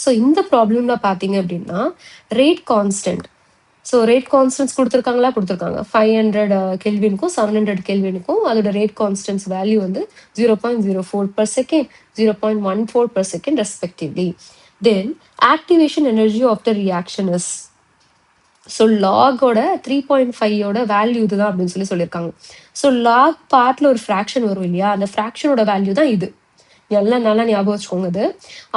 So இந்த ப்ராப்ளம்ல பார்த்தீங்க அப்படின்னா rate constant. So rate constants கொடுத்துருக்காங்களா? கொடுத்துருக்காங்க. 500 கெல்வினுக்கும் 700 கெல்வினுக்கும் அதோட ரேட் கான்ஸ்டன்ஸ் வேல்யூ வந்து 0.04 per second, 0.14 per second respectively. Then activation energy of the reaction is. So லாகோட 3.5 வேல்யூ இதுதான் அப்படின்னு சொல்லியிருக்காங்க. ஸோ லாக் பார்ட்ல ஒரு ஃப்ராக்ஷன் வரும் இல்லையா, அந்த ஃப்ராக்ஷனோட வேல்யூ தான் இது. எல்லாம் நல்லா ஞாபகம் வச்சுக்கோங்க. இது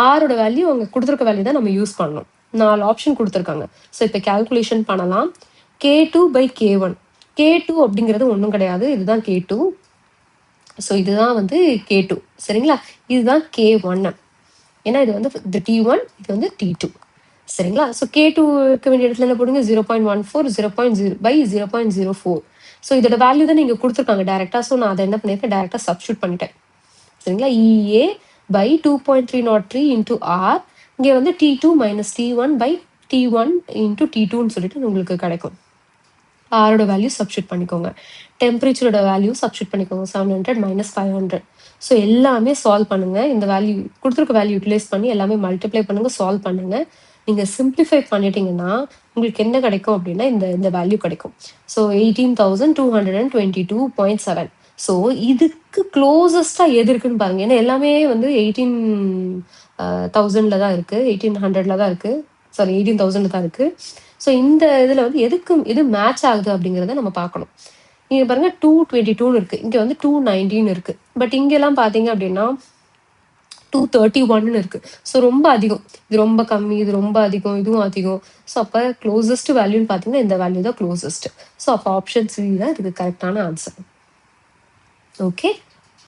ஆரோட வேல்யூ அவங்க கொடுத்துருக்க வேல்யூ தான் நம்ம யூஸ் பண்ணணும். 4 ஆப்ஷன் கொடுத்துருக்காங்க. ஸோ இப்போ கேல்குலேஷன் பண்ணலாம். K2/K1. K2 அப்படிங்கிறது ஒன்றும் கிடையாது, இதுதான் K2. ஸோ இதுதான் வந்து K2 சரிங்களா. இதுதான் K1, ஏன்னா இது வந்து T1, இது வந்து T2 சரிங்களா. ஸோ K2 இருக்க வேண்டிய இடத்துல என்ன போடுங்க, 0.14 0.0/0.04. ஸோ இதோட வேல்யூ தான் நீங்கள் கொடுத்துருக்காங்க டேரெக்டாக. ஸோ நான் அதை என்ன பண்ணியிருக்கேன், டேரெக்டாக சப்ஸ்டியூட் பண்ணிட்டேன் சரிங்களா. EA by 2.303 into R. இங்கே வந்து T2 minus T1 by T1 into T2ன்னு சொல்லிட்டு உங்களுக்கு கிடைக்கும். ஆரோட வேல்யூ சப்ஸ்டியூட் பண்ணிக்கோங்க. டெம்பரேச்சரோட வேல்யூ சப்ஸ்டியூட் பண்ணிக்கோங்க. 700 minus 500. ஸோ எல்லாமே சால்வ் பண்ணுங்க. இந்த வேல்யூ கொடுத்துருக்க வேல்யூ யூட்டிலைஸ் பண்ணி எல்லாமே மல்டிப்ளை பண்ணுங்க, சால்வ் பண்ணுங்க. நீங்கள் சிம்பிளிஃபை பண்ணிட்டீங்கன்னா உங்களுக்கு என்ன கிடைக்கும் அப்படின்னா இந்த வேல்யூ கிடைக்கும். ஸோ 18,222.7. ஸோ இதுக்கு க்ளோசஸ்டாக எது இருக்குன்னு பாருங்க. ஏன்னா எல்லாமே வந்து 18,000 தான் இருக்கு, 1800 தான் இருக்கு, சாரி 18,000 தான் இருக்கு. ஸோ இந்த இதில் வந்து எது மேட்ச் ஆகுது அப்படிங்கிறத நம்ம பார்க்கணும். நீங்கள் பாருங்க 222 இருக்கு, இங்கே வந்து 219 இருக்கு. பட் இங்கெல்லாம் பார்த்தீங்க அப்படின்னா 231 இருக்கு. ஸோ ரொம்ப அதிகம், இது ரொம்ப கம்மி, இது ரொம்ப அதிகம், இதுவும் அதிகம். ஸோ அப்போ க்ளோசஸ்ட் வேல்யூன்னு பார்த்தீங்கன்னா இந்த வேல்யூ தான் க்ளோசஸ்ட். ஸோ அப்போ ஆப்ஷன் சி தான் இதுக்கு கரெக்டான ஆன்சர். ஓகே.